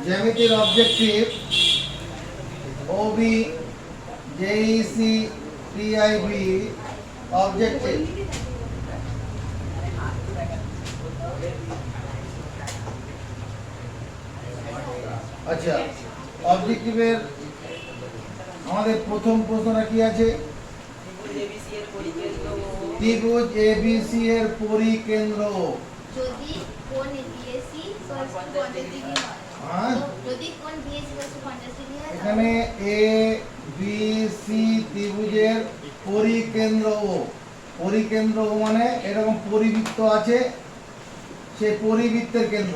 জ্যামিতির objective O B J E C T I B objective আচ্ছা অবজেক্টিভের আমাদের প্রথম প্রশ্নটা কি আছে ত্রিভুজ এবিসি এর পরিকেন্দ্র যদি কোণ বিএসি 50 ডিগ্রি হয় যদি কোণ বিএসি 50 ডিগ্রি হয় এখানে এ বি সি ত্রিভুজের পরিকেন্দ্র ও পরিকেন্দ্র ও মানে এরকম পরিবৃত্ত আছে সেই পরিবৃত্তের কেন্দ্র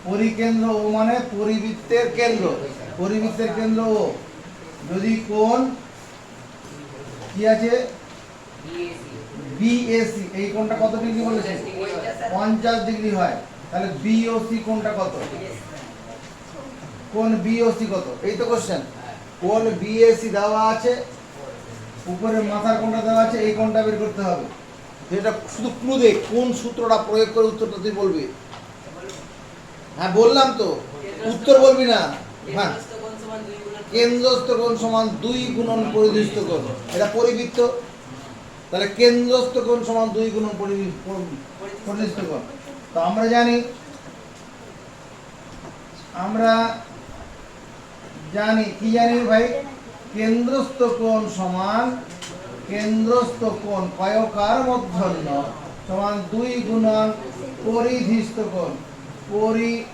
পরিকেন্দ্র ও মানে পরিবৃত্তের কেন্দ্র পরিবৃত্তের কেন্দ্র ও যদি কোণ কি আছে বিএসি এই কোণটা কত ডিগ্রি বলেছে 50 ডিগ্রি হয় তাহলে বিওসি কোণটা কত কোণ বিওসি কত এই তো কোশ্চেন কোণ বিএসি দেওয়া আছে উপরে মাথার কোণটা দেওয়া আছে এই কোণটা বের করতে হবে যেটা শুধু ক্লু দে কোন সূত্রটা প্রয়োগ করে উত্তরটা তুই বলবি হ্যাঁ বললাম তো উত্তর বলবি না হ্যাঁ কেন্দ্রস্থ কোণ সমান 2 গুণন পরিধিস্থ কোণ এটা পরিবৃত্ত তাহলে কেন্দ্রস্থ কোণ সমান 2 গুণন পরিধিস্থ কোণ তো আমরা জানি কি জানি ভাই কেন্দ্রস্থ কোণ সমান কেন্দ্রস্থ কোণ কয়কার মধ্যন্য সমান 2 গুণন পরিধিস্থ কোণ পরিধিস্থ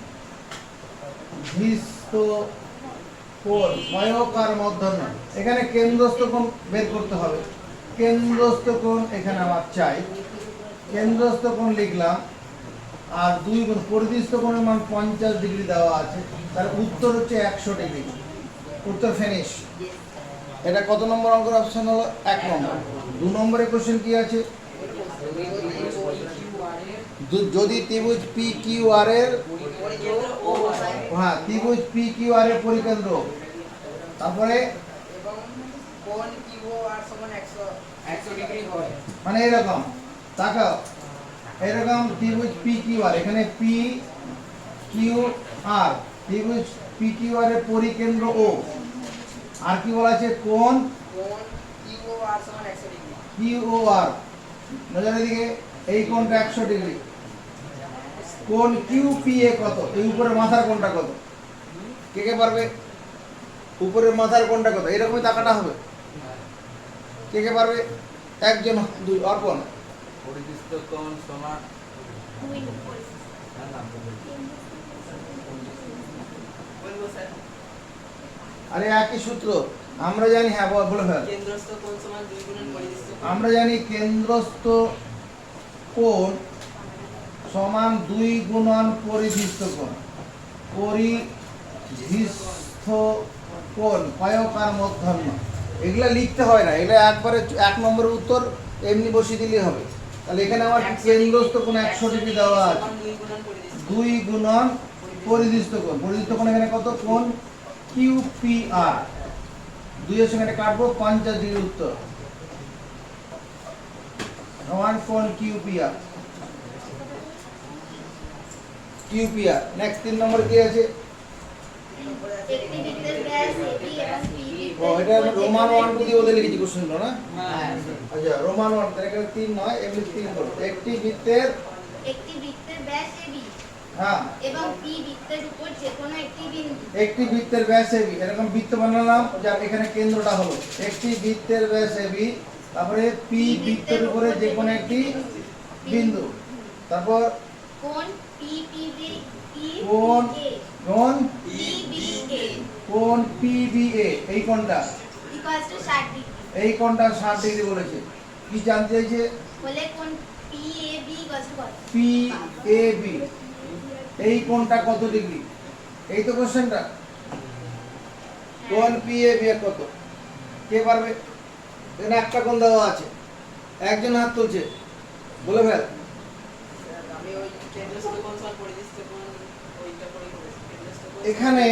কোণ কয়কার মধ্যন্য এখানে কেন্দ্রস্থ কোণ বের করতে হবে কেন্দ্রস্থ কোণ এখানে আমার চাই কেন্দ্রস্থ কোণ লিখলাম আর 2 গুণ পরিধিস্থ কোণের মান 50 ডিগ্রি দেওয়া আছে তাহলে উত্তর হচ্ছে 100 ডিগ্রি উত্তর ফিনিশ এটা কত নম্বর অঙ্কের অপশন হলো 1 নম্বর 2 নম্বরের কোশ্চেন কি আছে যদি ত্রিভুজ পি কিউ আর এর হ্যাঁ ত্রিভুজ পি কিউ আর এর পরিকেন্দ্র তারপরে কোণ কিউ আর সমান 100 ডিগ্রি হয় মানে এরকম তাকাও এরকম ত্রিভুজ পি কিউ আর এখানে পি কিউ আর ত্রিভুজ পি কিউ আর এর পরিকেন্দ্র ও আর কি বলা আছে কোণ কিউ আর সমান 100 ডিগ্রি কিউ আর নজর দিকে এই কোণটা 100 ডিগ্রি কোণ কিউ পি এ কত এই উপরের মাথার কোণটা কত কে কে পারবে উপরের মাথার কোণটা কত এরকমই টাকাটা হবে কে কে পারবে একজন দুই অর্পণ পরিধিস্থ কোণ সমান বলবো স্যার আরে একই সূত্র আমরা জানি হ্যাঁ বলে ফেল কেন্দ্রস্থ কোণ সমান 2 গুণন পরিধিস্থ কোণ আমরা জানি কেন্দ্রস্থ কোণ সমান 2 গুণন পরিধিস্থ কোণ পরিধিস্থ কোণ কয়কার মধ্যন্য এগুলা লিখতে হয় না এগুলা একবারে 1 নম্বরের উত্তর এমনি বসিয়ে দিলেই হবে তাহলে এখানে আমার কেন্দ্রস্থ কোণ 100 ডিগ্রি দেওয়া আছে 2 গুণন পরিধিস্থ কোণ এখানে কত কোণ কিউপিআর 2 এর সঙ্গে কাটবো 50 ডিগ্রি উত্তর সমান কোণ কিউপিআর নেক্সট 3 নম্বর কি আছে একটি বৃত্তের ব্যাস এবি এবং পিবি ও এটা রোমান 1 টু দিয়ে ওদের লিখেছি কোশ্চেনটা না আচ্ছা রোমান 1 তার এখানে 3 নয় এমনি 3 করো একটি বৃত্তের ব্যাস এবি হ্যাঁ এবং পি বৃত্তের উপর যে কোনো একটি বিন্দু একটি বৃত্তের ব্যাস এবি এরকম বৃত্ত বানালাম যার এখানে কেন্দ্রটা হলো একটি বৃত্তের ব্যাস এবি তারপরে পি বৃত্তের উপরে যে কোনো একটি বিন্দু তারপর কোণ পিপিবি কোণ কোণ পিবিএ কোণ পিবিএ এই কোণটা ইকুয়ালস টু 60 ডিগ্রি এই কোণটা 60 ডিগ্রি বলেছে কি জানতে চাইছে বলে কোণ পিএবি ইকুয়ালস টু কত পিএবি এই কোণটা কত ডিগ্রি এই তো কোশ্চেনটা কোণ পিএবি এর কত কে পারবে এখানে একটা কোণ দেওয়া আছে একজন হাত তুলছে বলে ফেল আমি ওই কেন্দ্রস্থ কোণ সমান পরিধিস্থ কোণ ওইটা করে করেছি কেন্দ্রস্থ কোণ এখানে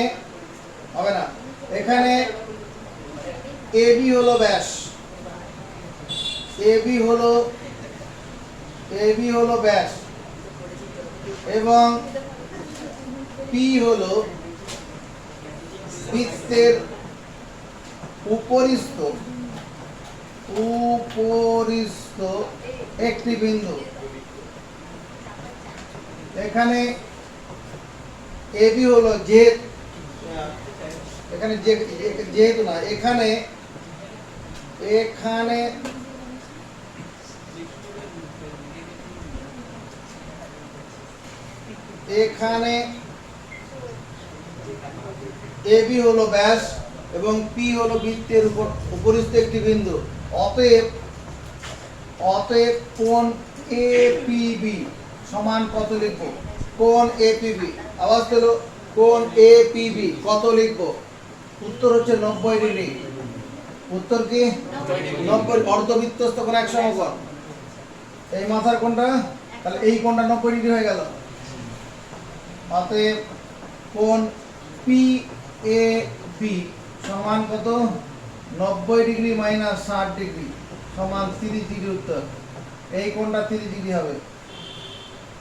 হবে না এখানে এবি হলো ব্যাস এবি হলো ব্যাস এবং পি হলো বৃত্তের উপরিস্থ একটি বিন্দু, এখানে এবি হলো এখানে যেহেতু না এখানে এবি হলো ব্যাস এবং পি হলো বৃত্তের উপরিস্থ একটি বিন্দু। অতএব কোণ এপিবি সমান কত লিখব? কোণ এপিবি, আওয়াজ হলো কোণ এপিবি কত লিখব? উত্তর হচ্ছে 90 ডিগ্রি। উত্তর কি 90? অর্ধবৃত্তস্থ কোণ এক সমকোণ। এই মাথার কোণটা, তাহলে এই কোণটা 90 ডিগ্রি হয়ে গেল। অতএব কোণ পিএবি সমান কত? 90 ডিগ্রি মাইনাস 60 ডিগ্রি সমান 30 ডিগ্রি। উত্তর এই কোণটা 30 ডিগ্রি হবে,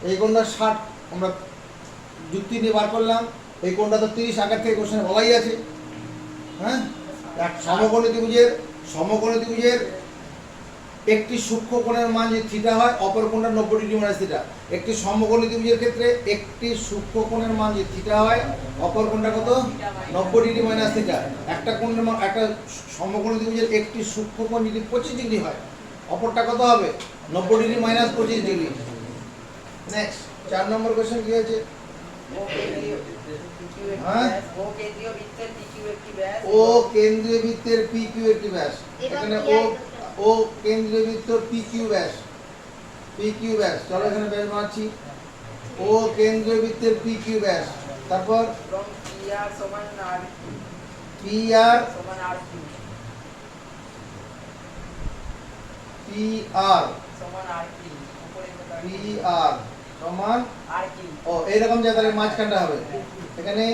এই কোণটা 60 আমরা যুক্তি নিয়ে বার করলাম। এই কোণটা তো 30 আগের থেকে কোশ্চেনে বলাই আছে। হ্যাঁ, এক সমকোণী ত্রিভুজের একটি সূক্ষ্ম কোণের মান যদি থিটা হয়, অপর কোণটা 90 ডিগ্রি মাইনাস থিটা। একটি সমকোণী ত্রিভুজের ক্ষেত্রে একটি সূক্ষ্ম কোণের মান যদি থিটা হয়, অপর কোণটা কত? 90 ডিগ্রি মাইনাস থিটা। একটা কোণের মান, একটা সমকোণী ত্রিভুজের একটি সূক্ষ্ম কোণ যদি 25 ডিগ্রি হয়, অপরটা কত হবে? 90 ডিগ্রি মাইনাস 25 ডিগ্রি। নেক্সট 4 নম্বর কোশ্চেন কি হয়েছে? ও কেন্দ্রীয় বৃত্তের PQ একটি ব্যাস। এখানে ও কেন্দ্রীয় বৃত্ত PQ ব্যাস। চলো এখানে ব্যাস বানাচ্ছি। ও কেন্দ্রীয় বৃত্তের PQ ব্যাস। তারপর PR সমান ও এইরকম যে তাহলে মাঝখানটা হবে। এখানে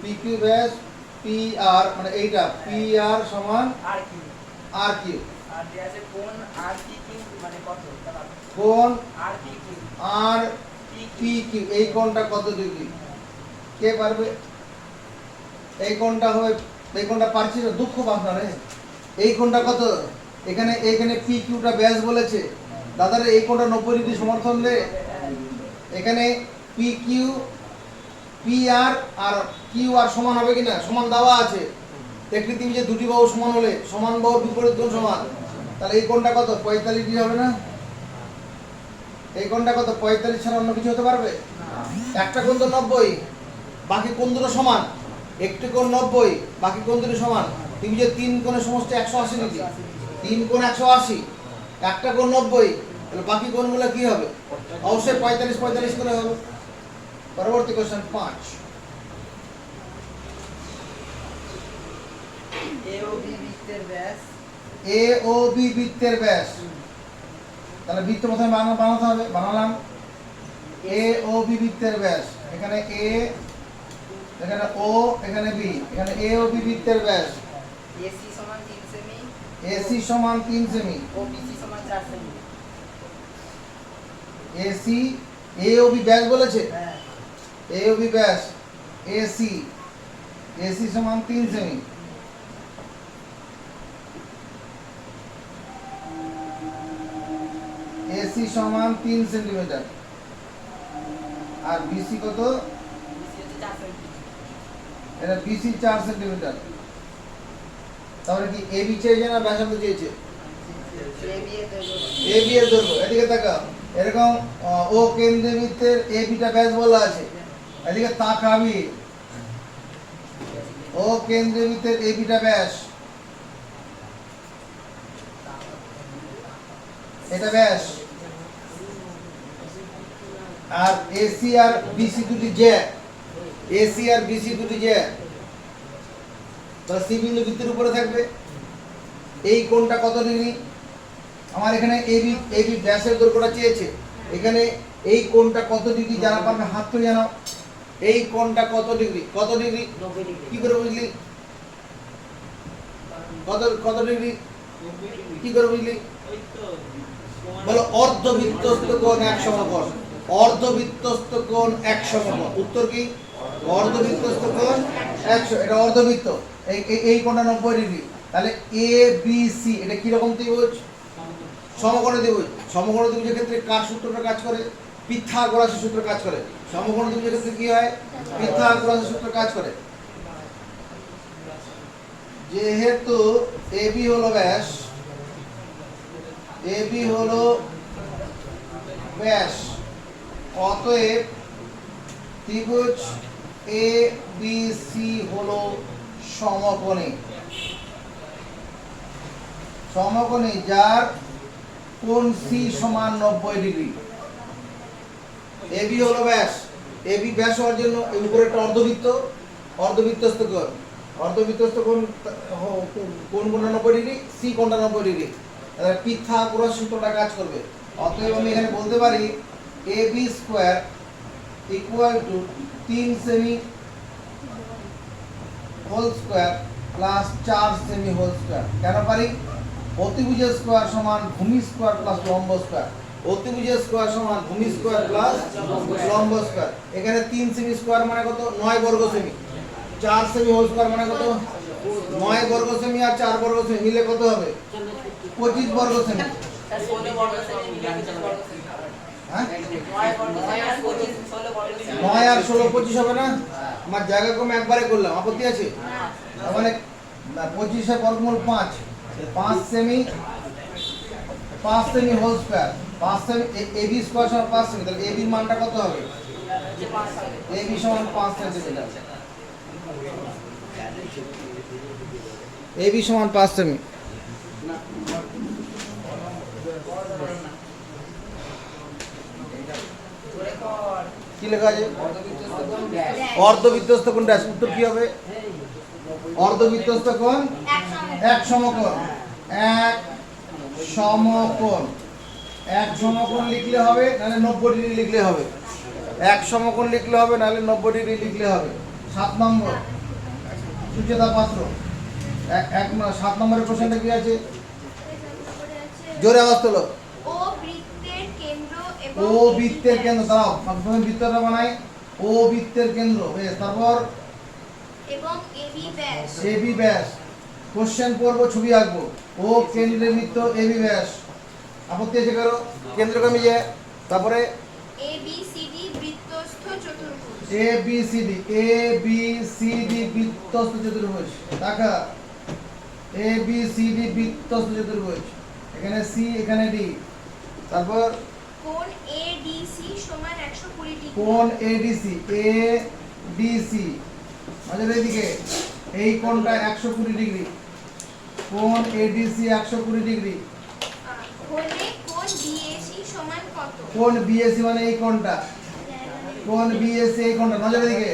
PQ ব্যাস PR মানে এইটা PR সমান RQ। কোণ RPQ এই কোণটা কত ডিগ্রি? কে পারবে? এই কোণটা হবে, এই কোণটা পারছি না, দুঃখ আপনারে। এই কোণটা কত? এখানে PQটা ব্যাস বলেছে দাদারে, এই কোণটা 90 ডিগ্রি সমর্থন দে। এখানে PQ PR আর QR সমান হবে কিনা? সমান দেওয়া আছে। একটি ত্রিভুজের দুটি বাহু সমান হলে সমান বাহুর বিপরীত কোণ সমান। তাহলে এই কোণটা কত? 45 ডিগ্রি হবে না? এই কোণটা কত? 45 ছাড়া অন্য কিছু হতে পারবে? একটা কোণ তো 90, বাকি কোণ দুটো সমান। একটি কোণ 90, বাকি কোণ দুটো সমান। ত্রিভুজের 3 কোণের সমষ্টি 180 ডিগ্রি। 3 কোণ 180, একটা কোণ 90, তাহলে বাকি কোণগুলো কি হবে? অবশ্যই 45 করে হবে। পরবর্তী কোশ্চেন 5। AOB বৃত্তের ব্যাস। তাহলে বৃত্ত প্রথমে বানাতে হবে, বানালাম। AOB বৃত্তের ব্যাস, এখানে A, এখানে O, এখানে B, এখানে AOB বৃত্তের ব্যাস। AC সমান 3 সেমি, AC AOB ব্যাস বলেছে। AOB ব্যাস AC সমান 3 সেমি। AC সমান 3 সেন্টিমিটার। আর BC কত? এটা BC 4 সেন্টিমিটার। তাহলে কি AB চেয়েছে না ব্যাসার্ধ চেয়েছে? AB এর দৈর্ঘ্য। এদিকে তাকাও, এরকম ও কেন্দ্রীয় বৃত্তের ABটা ব্যাস বলা আছে। এদিকে তাকাবি, ও কেন্দ্রীয় বৃত্তের ABটা ব্যাস, এটা ব্যাস। আর AC আর BC দুটি জ্যা, AC আর BC দুটি জ্যা। তাহলে C বিন্দু বৃত্তের উপরে থাকবে। এই কোণটা কত ডিগ্রি? আমার এখানে AB ব্যাসের দৈর্ঘ্যটা চেয়েছে। এখানে এই কোণটা কত ডিগ্রি জানা পারবে? হাত তুলে জানাও। এই কোণটা কত ডিগ্রি? কত ডিগ্রি? কি করে বুঝলি? কত ডিগ্রি কি করে বুঝলি? বলো অর্ধবৃত্তস্থ কোণ এক সমকোণ। অর্ধবৃত্তস্থ কোণ এক সমকোণ। উত্তর কি? অর্ধবৃত্তস্থ কোণ 100, এটা অর্ধবৃত্ত। এই কোণটা 90 ডিগ্রি। তাহলে এ বি সি এটা কি রকম ত্রিভুজ? সমকোণী ত্রিভুজ। সমকোণী ত্রিভুজের ক্ষেত্রে কার সূত্রটা কাজ করে? পিথাগোরাসের সূত্র কাজ করে। সমকোণী ত্রিভুজের ক্ষেত্রে কি হয়? পিথাগোরাসের সূত্র কাজ করে। যেহেতু এবি হলো ব্যাস, এবি হলো ব্যাস, অতএব ত্রিভুজ এ বি সি হলো সমকোণী। সমকোণী যার কোণ সি সমান 90 ডিগ্রি। এবি হলো ব্যাস, এবি ব্যাস হওয়ার জন্য এই উপরে একটা অর্ধবৃত্ত, অর্ধবৃত্তস্থ কোণ, অর্ধবৃত্তস্থ কোণ কোণটা 90 ডিগ্রি, সি কোণটা 90 ডিগ্রি। তাহলে পিথাগোরাস সূত্রটা কাজ করবে। অতএব আমি এখানে বলতে পারি A B square equal to 3 সেমি হোল স্কোয়ার প্লাস 4 সেমি হোল স্কোয়ার। কেন পারি? অতিভুজের স্কোয়ার সমান ভূমি স্কোয়ার প্লাস লম্ব স্কোয়ার। অতিভুজের স্কোয়ার সমান ভূমি স্কোয়ার প্লাস লম্ব স্কোয়ার। এখানে 3 সেমি স্কোয়ার মানে কত? 9 বর্গ সেমি। 4 সেমি হোল স্কোয়ার মানে কত? 9 বর্গ সেমি আর 4 বর্গ সেমি মিলে কত হবে? 25 বর্গ সেমি। স্যার 16 বর্গ সেমি মিলে 25 বর্গ সেমি। হ্যাঁ, 9 বর্গ সেমি আর 25 16 বর্গ সেমি। 9 আর 16 25 হবে না? আমার জায়গা কমে একবারে করলাম, আপত্তি আছে? তার মানে 25 এর বর্গমূল 5, 5 সেমি হোল স্কয়ার, 5 সেমি এবি স্কয়ার সমান 5 সেমি। তাহলে এবি মানটা কত হবে? এবি সমান 5 সেন্টিমিটার। এবি সমান 5 সেমি। কি লেখা আছে? অর্ধবৃত্তস্থ কোণ ড্যাশ। উত্তর কি হবে? অর্ধবৃত্তস্থ কোণ এক সমকোণ। এক সমকোণ, এক সমকোণ লিখলে হবে, নাহলে 90 ডিগ্রি লিখলে হবে। এক সমকোণ লিখলে হবে, নাহলে 90 ডিগ্রি লিখলে হবে। 7 নম্বর সুচেতা পাত্র। 7 নম্বরের প্রশ্নটা কি আছে? জোরে আওয়াজ তোলো। ও বৃত্তের কেন্দ্র এবং ও বৃত্তের কেন্দ্র, দাঁড়াও প্রথমে বৃত্তটা বানাই। ও বৃত্তের কেন্দ্র, বেশ। তারপর এবং এবি ব্যাস। এবি ব্যাস। কোশ্চেন পড়বো, ছবি আঁকবো। ও কেন্দ্রের বৃত্ত, এবি ব্যাস। আপত্তি আছে কারো? কেন্দ্রগামী যে। তারপরে এবিসিডি বৃত্তস্থ চতুর্ভুজ। এ বি সি ডি বৃত্তস্থ চতুর্ভুজ। টাকা এ বি সি ডি বৃত্তস্থ চতুর্ভুজ। এখানে সি, এখানে ডি। তারপর কোণ এডিসি সমান 120 ডিগ্রি। কোণ এডিসি, এডিসি আমাদের এইদিকে এই কোণটা 120 ডিগ্রি। কোণ এডিসি 120 ডিগ্রি। হলে কোণ বিএসি সমান কত? কোণ বিএসি মানে এই কোণটা, কোণ বিএসি এই কোণটা, নজরের দিকে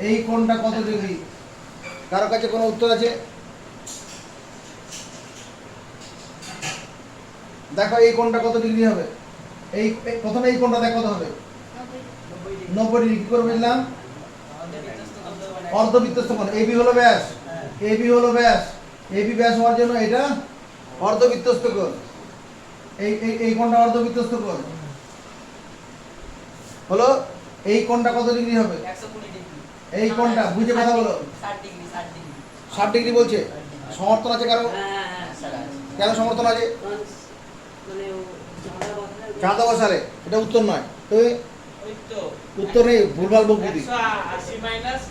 এই কোণটা কত ডিগ্রি? কারো কাছে কোনো উত্তর আছে? দেখো এই কোণটা কত ডিগ্রি হবে? এই প্রথমে এই কোণটা দেখো কত হবে? 90 ডিগ্রি। কি করে বুঝলাম? অর্ধবৃত্তস্থ কোণ। এবি হলো ব্যাস, এবি হলো ব্যাস, এবি ব্যাস হওয়ার জন্য এটা অর্ধবৃত্তস্থ কোণ। এই কোণটা অর্ধবৃত্তস্থ কোণ হলো। এই কোণটা কত ডিগ্রি হবে? 120 ডিগ্রি। এই কোণটা বুঝে কথা বলো। 60 ডিগ্রি 60 ডিগ্রি। 60 ডিগ্রি বলছে। সমর্থন আছে কারো? হ্যাঁ স্যার। কেন সমর্থন আছে? মানে চাঁদা বসালে এটা উত্তর নয়। তো ওই তো উত্তর নেই, ভুলভাল বকবুদি। 180 মাইনাস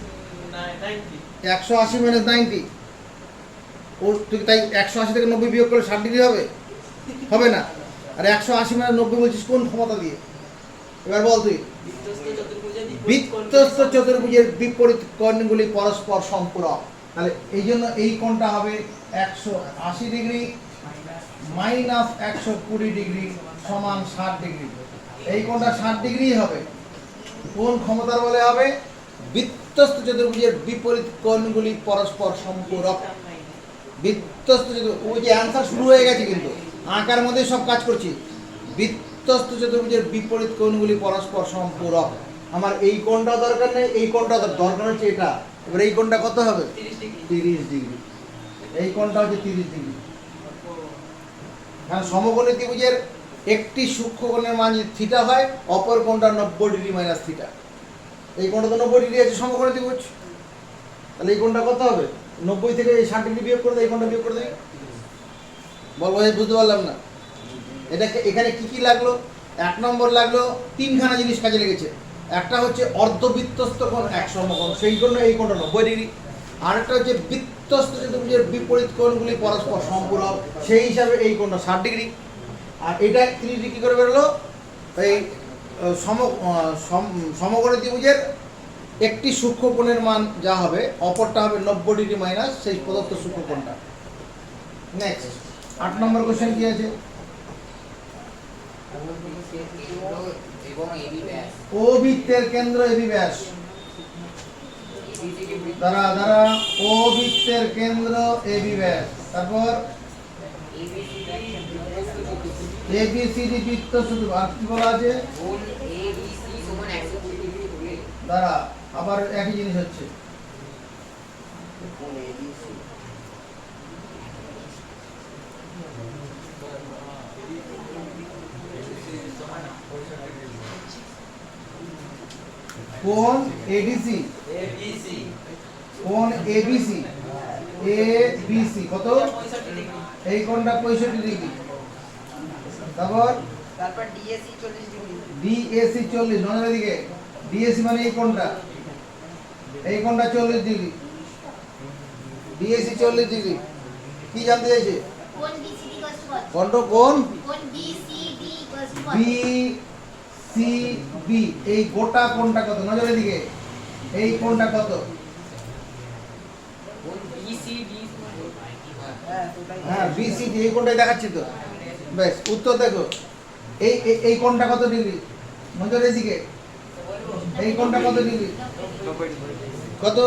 90 180 মাইনাস 90। ও তুই তাই 180 থেকে 90 বিয়োগ করলে 60 ডিগ্রি হবে? হবে না। আর 180 মাইনাস 90 বলছিস কোন ক্ষমতা দিয়ে? এবার বল তুই। বৃত্তস্থ চতুর্ভুজের বিপরীত কোণগুলি পরস্পর সম্পূরক। তাহলে এই জন্য এই কোণটা হবে 180 ডিগ্রি মাইনাস 120 ডিগ্রি সমান 60 ডিগ্রি। এই কোণটা 60 ডিগ্রি হবে। কোন ক্ষমতার বলে হবে? বৃত্তস্থ চতুর্ভুজের বিপরীত কোণগুলি পরস্পর সম্পূরক। বৃত্তস্থ চতুর্ভুজ, ওই যে অ্যান্সার শুরু হয়ে গেছে, কিন্তু আঁকার মধ্যে সব কাজ করছি। বৃত্তস্থ চতুর্ভুজের বিপরীত কোণগুলি পরস্পর সম্পূরক। আমার এই কোণটা দরকার নেই, এই কোণটা দরকার হচ্ছে এটা। এবার এই কোণটা কত হবে? 30 ডিগ্রি। এই কোণটা হচ্ছে 30 ডিগ্রি। কারণ সমকোণী ত্রিভুজের একটি সূক্ষ্ম কোণের মান যদি থিটা হয়, অপর কোণটা 90 ডিগ্রি মাইনাস থিটা। এই কোণটা তো 90 ডিগ্রি আছে সমকোণী ত্রিভুজ, তাহলে এই কোণটা কত হবে? 90 থেকে এই 60 ডিগ্রি বিয়োগ করে দেয়, এই কোণটা বিয়োগ করে দেবে। বলবো এই বুঝতে পারলাম না। এটাকে এখানে কি কি লাগলো? 1 নম্বর লাগলো তিনখানা জিনিস কাজে লেগেছে। একটা হচ্ছে অর্ধবৃত্তস্থ কোণ এক সমকোণ, সেই জন্য এই কোণটা 90 ডিগ্রি। আরেকটা হচ্ছে বৃত্তস্থ চতুর্ভুজের বিপরীত কোণগুলি পরস্পর সম্পূরক, সেই হিসাবে এই কোণটা 60 ডিগ্রি। আর এটা 30 ডিগ্রি করে বেরোলো এই সমকোণী ত্রিভুজের একটি সূক্ষ্ম কোণের মান যা হবে, অপরটা হবে 90 ডিগ্রি মাইনাস সেই প্রদত্ত সূক্ষ্ম কোণটা। নেক্সট 8 নম্বর কোশ্চেন কি আছে? এবং এবি ব্যাস ও বৃত্তের কেন্দ্র এবি ব্যাস দ্বারা ও বৃত্তের কেন্দ্র এবি ব্যাস, তারপর এবিসিডি বৃত্ত শুধু আর কি বলা আছে কোণ এবিসি সমান 120 ডিগ্রি হলে দ্বারা আবার একই জিনিস হচ্ছে। কোণ এবিসি কোণ এডিসি ABC কোণ এবিসি এবিসি কত? 65 ডিগ্রি এই কোণটা 65 ডিগ্রি। তারপর ডিএসি 40 ডিগ্রি ডিএসি 40, নজর দিকে ডিএসি মানে এই কোণটা 40 ডিগ্রি। ডিএসি 40 ডিগ্রি কি জানতে চাইছে? কোন BCD equals to what? কোণটা কোণ কোন BCD equals to what? BCB, এই গোটা কোণটা কত? নজরের দিকে এই কোণটা কত? কোণ বিসিডি সমান হ্যাঁ বিসিডি, এই কোণটাই দেখাচ্ছি তো। বেশ, উত্তর দেখো। এই এই কোণটা কত ডিগ্রি? নজরের দিকে এই কোণটা কত ডিগ্রি? কত?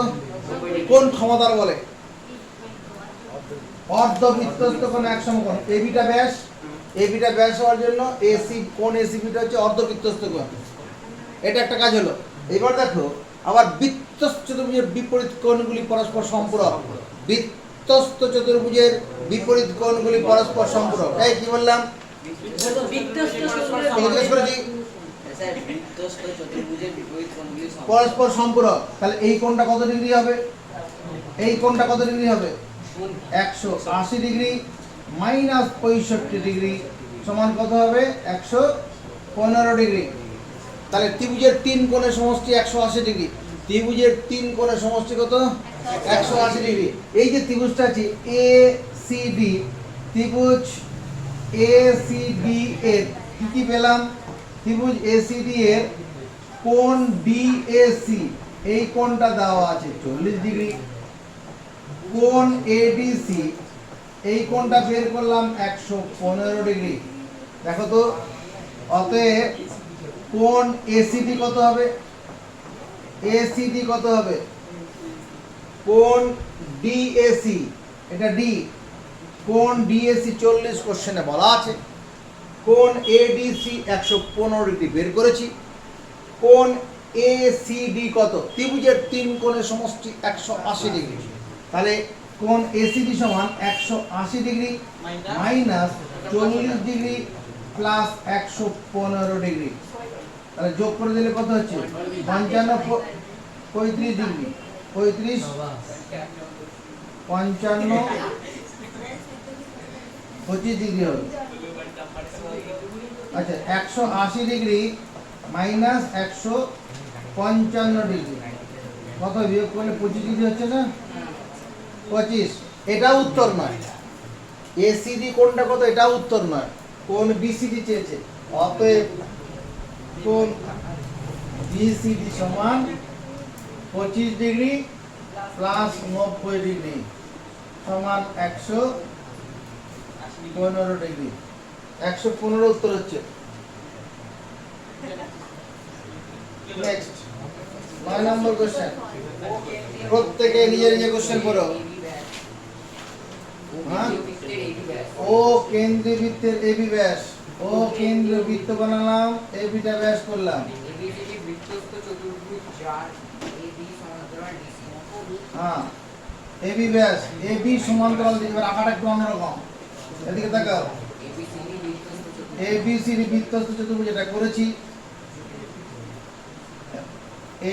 কোন ক্ষমতার বলে? অর্ধবৃত্তস্থ কোণ এক সমকোণ। এবিটা ব্যাস হওয়ার জন্য এসি কোণ এসিবিটা হচ্ছে অর্ধবৃত্তস্থ কোণ। এটা একটা কাজ হলো। এবার দেখো আবার বৃত্তস্থ চতুর্ভুজের বিপরীত কোণগুলি পরস্পর সম্পূরক। বৃত্তস্থ চতুর্ভুজের বিপরীত কোণগুলি পরস্পর সম্পূরক। এই কি বললাম? জিজ্ঞেস করেছি। স্যার বৃত্তস্থ চতুর্ভুজের বিপরীত কোণগুলি পরস্পর সম্পূরক, তাহলে এই কোণটা কত ডিগ্রি হবে? এই কোণটা কত ডিগ্রি হবে? 180 ডিগ্রি মাইনাস 65 ডিগ্রি সমান কত হবে? 115 ডিগ্রি। তাহলে ত্রিভুজের 3 কোণের সমষ্টি 180 ডিগ্রি। ত্রিভুজের 3 কোণের সমষ্টি কত? 180 ডিগ্রি। এই যে ত্রিভুজটা আছে এসিডি, ত্রিভুজ এসিডি এর কি কি পেলাম? ত্রিভুজ এসিডি এর কোণ ডিএসি, এই কোণটা দেওয়া আছে 40 ডিগ্রি। কোণ এডিসি, এই কোণটা বের করলাম 115 ডিগ্রি। দেখো তো, অতএব কোণ এসিডি কত হবে? এসিডি কত হবে? কোণ ডিএসি, এটা ডি, কোণ ডিএসি 40 কোশ্চেনে বলা আছে। কোণ এডিসি 115 ডিগ্রি বের করেছি। কোণ এসিডি কত? ত্রিভুজের 3 কোণের সমষ্টি 180 ডিগ্রি। তাহলে কোণ এসিডি সমান 180 degree minus 40 degree plus 115 degree. তাহলে যোগ করে দিলে কত হচ্ছে? 55 35 ডিগ্রি, 35 55 25 ডিগ্রি হবে। আচ্ছা 180 ডিগ্রি মাইনাস 155 ডিগ্রি কত বিয়োগ করলে 25 ডিগ্রি হচ্ছে না? 25। এটা উত্তর নয়। এসিডি কোণটা কত? এটা উত্তর নয়। কোণ বিসিডি চেয়েছে। অতএব কোণ বিসিডি সমান 25 ডিগ্রি প্লাস 90 ডিগ্রি সমান 115 ডিগ্রি। 115 উত্তর হচ্ছে। নেক্সট 9 নম্বর কোশ্চেন। প্রত্যেকে নিজের নিজের কোশ্চেন পড়ো। হ্যাঁ? ও কেন্দ্রীয় বৃত্তের এবি ব্যাস, ও কেন্দ্রীয় বৃত্ত বানালাম, এবিটা ব্যাস করলাম। এবিসিডি বৃত্তস্থ চতুর্ভুজ যার এবি সমান্তরাল ডিসি হ্যাঁ, এবি ব্যাস, এবি সমান্তরাল দিকে আঁকাটা একটু অন্যরকম। এদিকে তাকাও। এবিসিডি বৃত্তস্থ চতুর্ভুজ এবিসিডি বৃত্তস্থ চতুর্ভুজ এটা করেছি।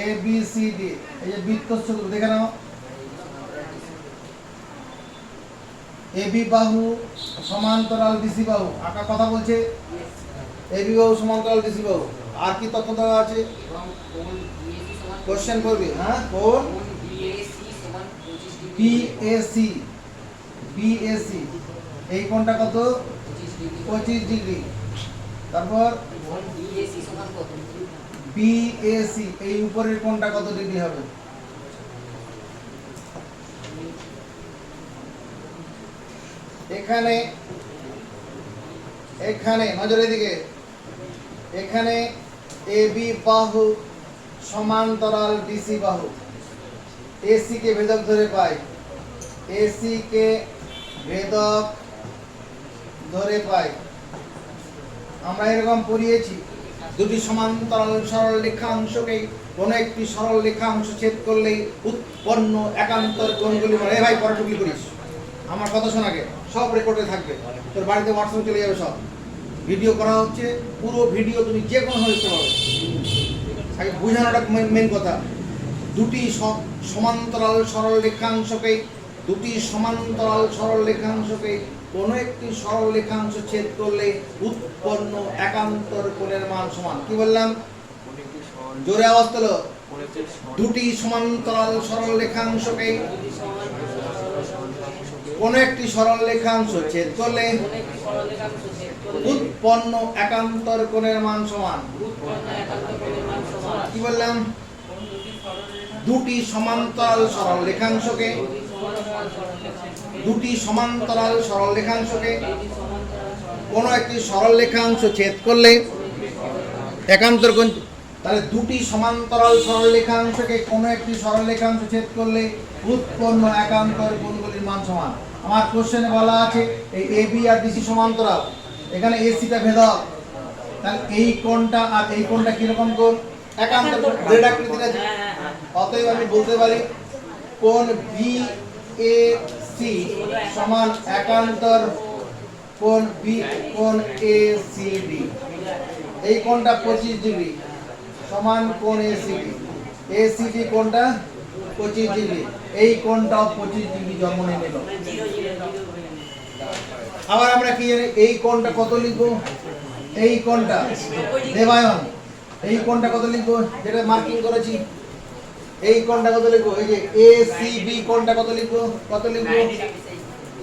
এ বি সি ডি, এই যে বৃত্তস্থ দেখে নাও, এ বি বাহু সমান্তরাল ডিসি বাহু, আঁকা কথা বলছে, এ বি বাহু সমান্তরাল ডিসি বাহু। আর কি তথ্য দেওয়া আছে? এবং কোণ BAC সমান কোশ্চেন করবি, হ্যাঁ, কোণ কোণ BAC সমান 25 ডিগ্রি। বিএসি, বিএসি এই কোণটা কত? 25 ডিগ্রি। 25 ডিগ্রি। তারপর কোণ BAC সমান কত? বিএসি এই উপরের কোণটা কত ডিগ্রি হবে? এখানে এখানে নজরের দিকে, এখানে এবি বাহু সমান্তরাল ডিসি বাহু, এসি কে ভেদক ধরে পাই, এসি কে ভেদক ধরে পাই। আমরা এরকম পড়িয়েছি, দুটি সমান্তরাল সরল রেখাংশকে কোনো একটি সরল রেখাংশ ছেদ করলেই উৎপন্ন একান্তর কোণগুলি মানে, ভাই পরে টুকি করিস, আমার কথা শোনাকে, সব রেকর্ডে থাকবে, তোর বাড়িতে হোয়াটসঅ্যাপে চলে যাবে, সব ভিডিও করা হচ্ছে, পুরো ভিডিও তুমি যে কোনো সময় দেখতে পাবে। আগে বোঝানোটা মেন কথা। দুটি সমান্তরাল সরল রেখাংশকে, দুটি সমান্তরাল সরল রেখাংশকে কোনো একটি সরল রেখাংশ ছেদ করলে উৎপন্ন একান্তর কোণের মান সমান। কি বললাম? জোরে আওয়াজ তোলো। দুটি সমান্তরাল সরল রেখাংশকে কোন একটি সরল রেখাংশ ছেদ করলে উৎপন্ন একান্তর কোণের মান সমান। কি বললাম? দুটি সমান্তরাল সরল রেখাংশকে, দুটি সমান্তরাল সরল রেখাংশকে কোন একটি সরল রেখাংশ ছেদ করলে একান্তর কোণ, তাহলে দুটি সমান্তরাল সরল রেখাংশকে কোন একটি সরল রেখাংশ ছেদ করলে উৎপন্ন একান্তর কোণগুলির মান সমান। আমার কোশ্চেনে বলা আছে এই এবি আর ডিসি সমান্তরাল, এখানে এসিটা ভেদক, তাহলে এই কোণটা আর এই কোণটা কিরকম কোণ? একান্তর কোণ, গ্রেড আকৃতির আছে। অতএব আমি বলতে পারি কোণ বি এ সি সমান একান্তর কোণ বি, কোণ এ সি ডি। এই কোণটা 25 ডিগ্রি সমান কোণ A C D, A C D কোণটা 25 ডিগ্রি, এই কোণটাও 25 ডিগ্রি জন্ম নিয়ে নিল। আবার আমরা কি জানি এই কোণটা কত লিখবো? এই কোণটা দেবায়ন, এই কোণটা কত লিখবো? যেটা মার্কিং করেছি, এই কোণটা কত লিখবো? এই যে এ সি বি কোণটা কত লিখবো? কত লিখবো?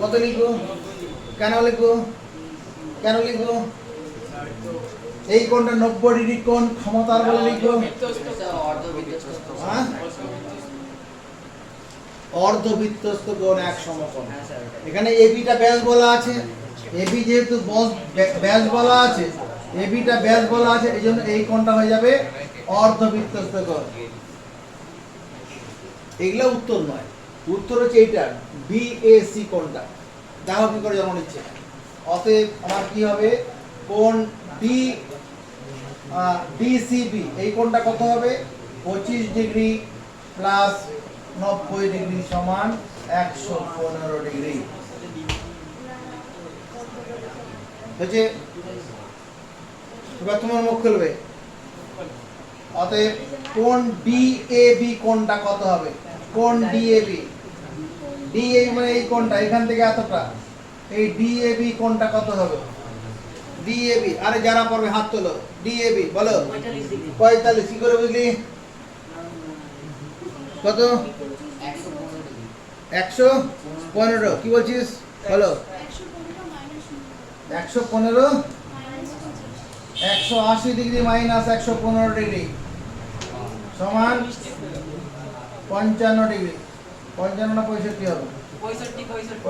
কত লিখবো? কেন লিখবো? কেন লিখবো? এই কোণটা 90 ডিগ্রি কোণ, ক্ষমতার বলে লিখবো। হ্যাঁ, অর্ধবৃত্তস্থ কোণ এক সমকোণ। এখানে এবিটা ব্যাস বলা আছে, এবি যেহেতু ব্যাস বলা আছে, এবিটা ব্যাস বলা আছে, এই জন্য এই কোণটা হয়ে যাবে অর্ধবৃত্তস্থ কোণ। এগুলা উত্তর নয়, উত্তর হচ্ছে এইটা বিএসি কোণটা। দেখো কি করে জন্ম নিচ্ছে। অতএব আমার কি হবে? কোণ ডি ডিসিবি এই কোণটা কত হবে? 25 ডিগ্রি প্লাস 90 ডিগ্রি সমান 115 ডিগ্রি। হচ্ছে, এবার তোমার মুখ খুলবে। অতএব কোণ ডিএবি কোণটা কত হবে? কোণ ডিএবি, ডিএবি মানে এই কোণটা এখান থেকে এতটা, এই ডিএবি কোণটা কত হবে? ডিএবি, আরে যারা পারবে হাত তোলো। ডিএবি বলো 45। কি করে বুঝলি? কত? 115। কি বলছিস? বলো 115, 180 ডিগ্রি মাইনাস 115 ডিগ্রি সমান 55 ডিগ্রি। 55 না 65 হবে?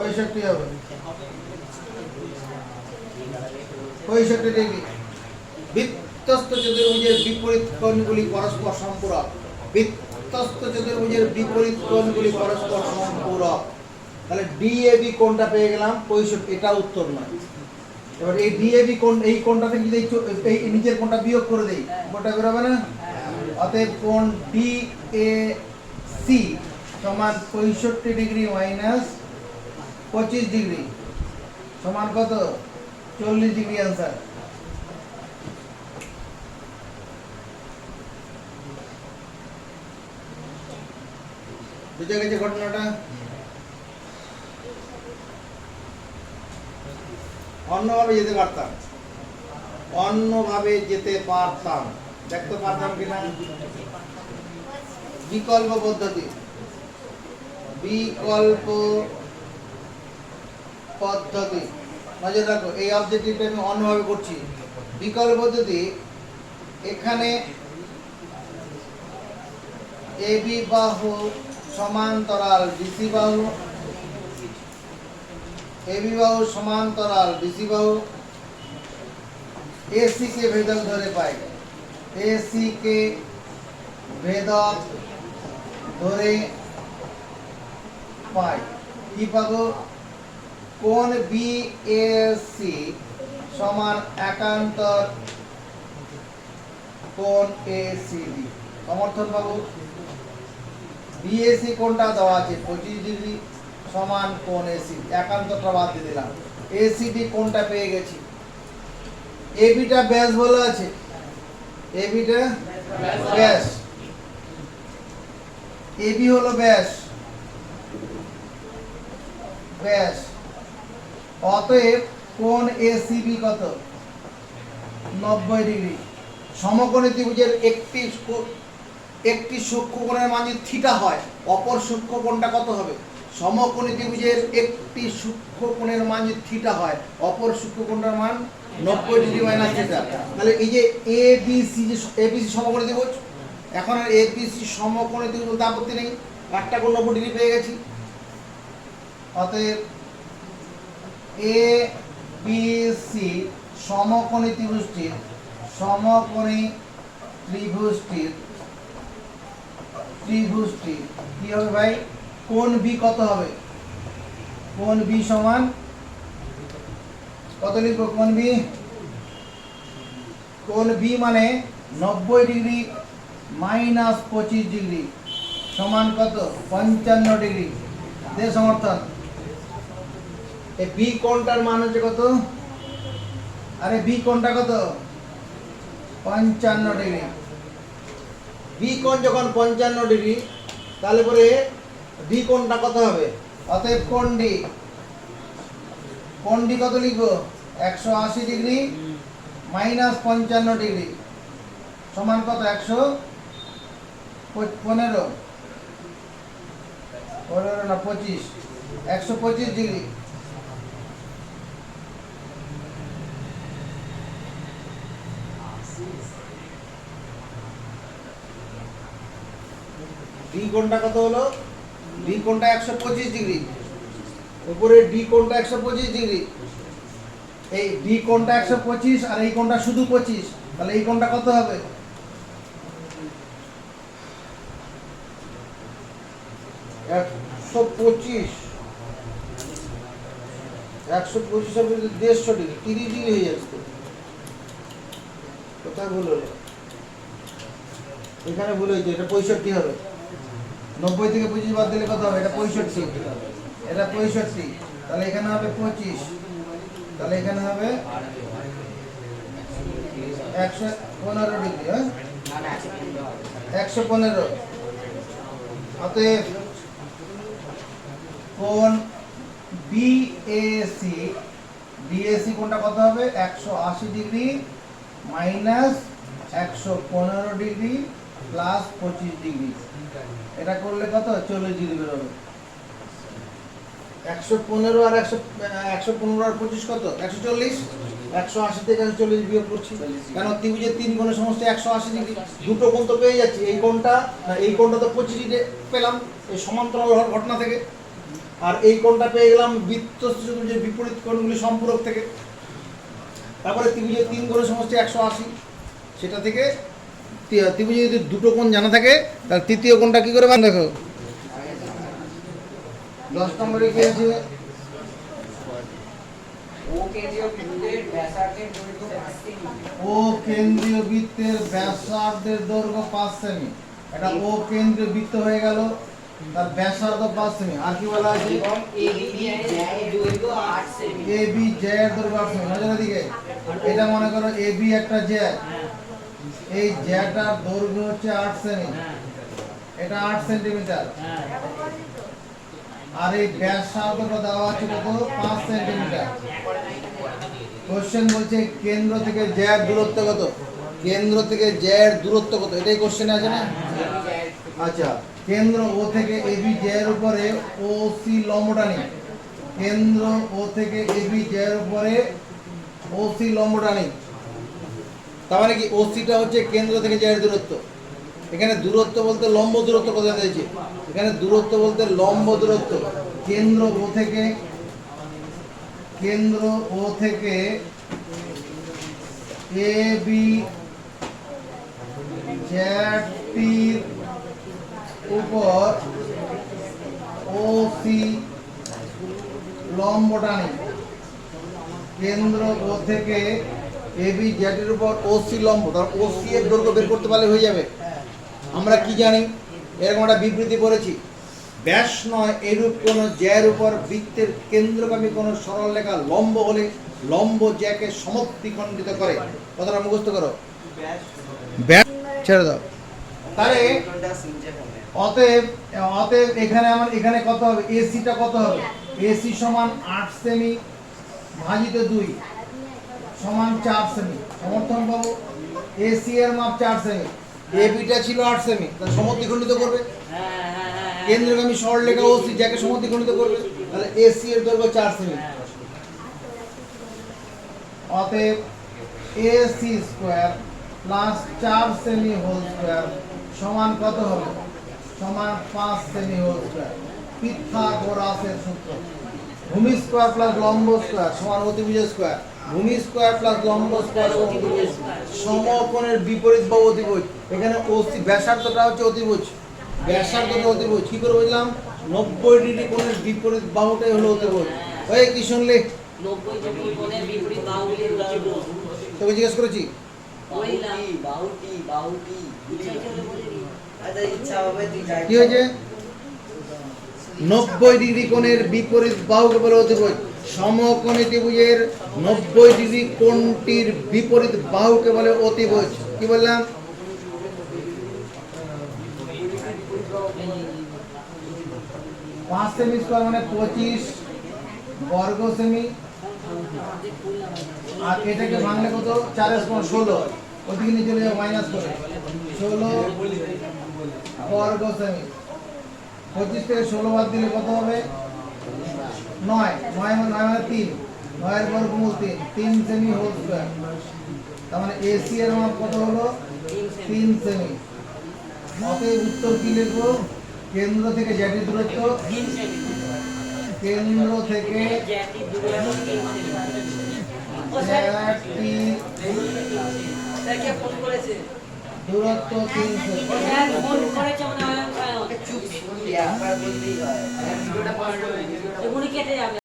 65 হবে। 65 ডিগ্রি। বৃত্তস্থ চতুর্ভুজের বিপরীত কোণগুলি পরস্পর সম্পূরক। বৃত্তস্থ চতুর্ভুজের বিপরীত কোণগুলি পরস্পর সম্পূরক। তাহলে ডিএবি কোণটা পেয়ে গেলাম 65, এটা উত্তর নয়। এবার এই ডিএবি কোণ, এই কোণটা থেকে যদি এই নিচের কোণটা বিয়োগ করে দেই, কোণটা বের হবে না? অতএব কোণ ডিএসি সমান 65 ডিগ্রি মাইনাস 25 ডিগ্রি সমান কত? 40 ডিগ্রি आंसर। বুঝে গেছে ঘটনাটা? অন্যভাবে যেতে পারতাম, অন্যভাবে যেতে পারতাম, দেখতে পারতাম কিনা? বিকল্প পদ্ধতি, বিকল্প পদ্ধতি নজর রাখো, এই অবজেক্টিভটা আমি অন্যভাবে করছি। বিকল্প পদ্ধতি, এখানে এবি বাহু সমান্তরাল বিসি বাহু, এবি বাহু সমান্তরাল বিসি বাহু, এসি কে ভেদক ধরে পাই, এসি কে ভেদক ধরে পাই, কি পাবো? কোণ বিএসি সমান একান্তর কোণ এসিডি, সমর্থন পাবো। বিএসি কোণটা দেওয়া আছে 25 ডিগ্রি সমান কোণ এসি, একান্তরটা বাদ দিয়ে দিলাম, এসিডি কোণটা পেয়ে গেছি। এবিটা ব্যাস বলা আছে, এবিটা ব্যাস, এবি হলো ব্যাস, ব্যাস। অতএব কোণ এসিবি কত? 90 ডিগ্রি। সমকোণী ত্রিভুজের একটি সূক্ষ্মকোণের মান যদি থিটা হয়, অপর সূক্ষ্মকোণটা কত হবে? সমকোণী ত্রিভুজের একটি সূক্ষ্মকোণের মান যদি থিটা হয়, অপর সূক্ষ্মকোণটার মান 90 ডিগ্রি মাইনাস থিটা। তাহলে এই যে এবিসি, যে এবিসি সমকোণী ত্রিভুজ, এখন আর এবিসি সমকোণী ত্রিভুজ বলতে আপত্তি নেই, একটা কোণ 90 ডিগ্রি পেয়ে গেছি। অতএব এ বি সি সমকোণী ত্রিভুজটির, সমকোণী ত্রিভুজটির কি হবে ভাই? কোণ বি কত হবে? কোণ বি সমান কত লিখবো? কোণ বি, কোণ বি মানে 90 ডিগ্রি মাইনাস 25 ডিগ্রি সমান কত? 55 ডিগ্রি। দে সমর্থন। এই বি কোণটার মান হচ্ছে কত? আরে বি কোণটা কত? 55 ডিগ্রি। বি কোণ যখন 55 ডিগ্রি, তাহলে পরে ডি কোণটা কত হবে? অতএব কোণ ডি, কোণ ডি কত লিখবো? 180 ডিগ্রি মাইনাস 55 ডিগ্রি সমান কত? 115 না 25, 125 ডিগ্রি। ডি কোণটা কত হলো? ডি কোণটা 125 ডিগ্রি, উপরে ডি কোণটা 125 ডিগ্রি। এই ডি কোণটা 125 আর এই কোণটা শুধু 25, তাহলে এই কোণটা কত হবে? 125, 125 হবে 150 ডিগ্রি, 30 ডিগ্রি হয়ে যাচ্ছে। কোথায় ভুল হলো? এখানে ভুল হয়েছে, এটা 65 হবে। 90 থেকে 25 বাদ দিলে কত হবে? এটা 65, এটা 65, তাহলে এখানে হবে 25, তাহলে এখানে হবে 115 ডিগ্রি। হ্যাঁ, 115। অতএব কোণ বিএসি, বিএসি কোণটা কত হবে? 180 degree minus 115 degree plus 25 degree. এটা করলে কত? 40 ডিগ্রি বেরোবে। 115 আর 115 আর 25 কত? 140। 180 থেকে 140 বিয়োগ করছি, কেন ত্রিভুজের 3 কোণের সমষ্টি 180 ডিগ্রি। দুটো কোণ তো পেয়ে যাচ্ছি, এই কোণটা না এই কোণটা তো 25 ডিগ্রি পেলাম এই সমান্তরাল ঘটনা থেকে, আর এই কোণটা পেয়ে গেলাম বৃত্ত চতুর্ভুজের বিপরীত কোণগুলি সম্পূরক থেকে। তারপরে ত্রিভুজের 3 কোণের সমষ্টি 180, সেটা থেকে ত্রিভুজে যদি দুটো কোণ জানা থাকে, তাহলে তৃতীয় কোণটা কি করে বান? দেখো 10 নম্বরে কি আছে? ও কেন্দ্রীয় বৃত্তের ব্যাসার্ধের দৈর্ঘ্য 5 সেমি। ও কেন্দ্রীয় বৃত্তের ব্যাসার্ধের দৈর্ঘ্য 5 সেমি। এটা ও কেন্দ্রীয় বৃত্ত হয়ে গেল, তার ব্যাসার্ধ 5 সেমি। আর কি বলা আছে? এবং এবি এর দৈর্ঘ্য 8 সেমি। এবি জ্যায়ের দৈর্ঘ্য 8 সেমি। নজর দিকে, এটা মনে করো এবি একটা জ্যা, এই জ্যাটার দৈর্ঘ্য হচ্ছে 8 সেমি। এটা 8 সেন্টিমিটার, হ্যাঁ আর এই ব্যাসার্ধটা দেওয়া আছে কত 5 সেন্টিমিটার। কোশ্চেন বলছে কেন্দ্র থেকে জ্যার দূরত্ব কত, কেন্দ্র থেকে জ্যার দূরত্ব কত, এটাই কোশ্চেন আছে না? আচ্ছা, কেন্দ্র ও থেকে এবি জ্যার উপরে ওসি লম্বটা নেই, কেন্দ্র ও থেকে এবি জ্যার উপরে ওসি লম্বটা নেই। তার মানে কি ওসিটা হচ্ছে কেন্দ্র থেকে জ্যার দূরত্ব। এখানে দূরত্ব বলতে লম্ব দূরত্ব কথা দিয়েছে, এখানে দূরত্ব বলতে লম্ব দূরত্ব। কেন্দ্র ও থেকে, কেন্দ্র ও থেকে এ বি জ্যাটির উপর ও সি লম্বটা নেই, কেন্দ্র ও থেকে এ বি জ্যাটির উপর ও সি লম্ব, তার ও সি এর দৈর্ঘ্য বের করতে পারলে হয়ে যাবে। আমরা কি জানি, এরকম একটা বিবৃতি পড়েছি, ব্যাস নয় এরূপ কোন জ্যার উপর বৃত্তের কেন্দ্রগামী কোন সরল রেখা লম্ব হলে লম্ব জ্যাকে সমদ্বিখণ্ডিত করে। কথাটা মুখস্থ করো, ব্যাস ছেড়ে দাও। তাহলে অতএব অতএব এখানে আমার এখানে কত হবে, এসিটা কত হবে, এসি সমান 8 সেমি ভাজিত 2 সমান 4 সেমি। সমর্থন পাবো, এসি এর মাপ 4 সেমি, এবিটা ছিল 8 সেমি, তাহলে সমদ্বিখণ্ডিত করবে। কেন্দ্রগামী সরলরেখা ওসি যাকে সমদ্বিখণ্ডিত করবে, তাহলে এসি এর দৈর্ঘ্য 4 সেমি। অতএব এসি স্কয়ার প্লাস 4 সেমি হোল স্কয়ার সমান কত হবে, সমান 5 সেমি হোল স্কয়ার। পিথাগোরাসের সূত্র, ভূমি স্কয়ার প্লাস লম্ব স্কয়ার সমান অতিভুজ স্কয়ার, ভূমি স্কয়ার প্লাস লম্ব স্কয়ার সমান অতিভুজ। সমকোণের বিপরীত বাহু অতিভুজ, এখানে ওসি ব্যাসার্ধটা হচ্ছে অতিভুজ, ব্যাসার্ধটা অতিভুজ। কি করে বুঝলাম, 90 ডিগ্রি কোণের বিপরীত বাহুটাই হলো অতিভুজ। ওই কি শুনলে, 90 ডিগ্রি কোণের বিপরীত বাহুগুলি অতিভুজ। তোকে জিজ্ঞেস করেছি, কি হয়েছে, 90 ডিগ্রি কোণের বিপরীত বাহুকে বলে অতিভুজ। সমকোণী ত্রিভুজের 90 ডিগ্রি কোণটির বিপরীত বাহুকে বলে অতিভুজ। কি বললাম, 5 সেমি স্কয়ার মানে 25 বর্গ সেমি, আর এটাকে ভাঙলে কত, 4 এর সমান 16, ওদিকে নিয়ে চলে যাও মাইনাস করে, 16 বর্গ সেমি। 25 থেকে 16 বাদ দিলে কত হবে, 9, 9 মানে 3, 9 এর বর্গমূল 3 সেমি হোল স্কয়ার। তার মানে এসি এর মান কত হলো, 3 সেমি। অতএব উত্তর কি লিখবো, কেন্দ্র থেকে জ্যাটির দূরত্ব, কেন্দ্র থেকে জ্যাটির দূরত্ব 3 সেমি। চুপ শুনলি একবার বলতেই হয়, ভিডিওটা পড়ো। এগুলি কেটে যাবে।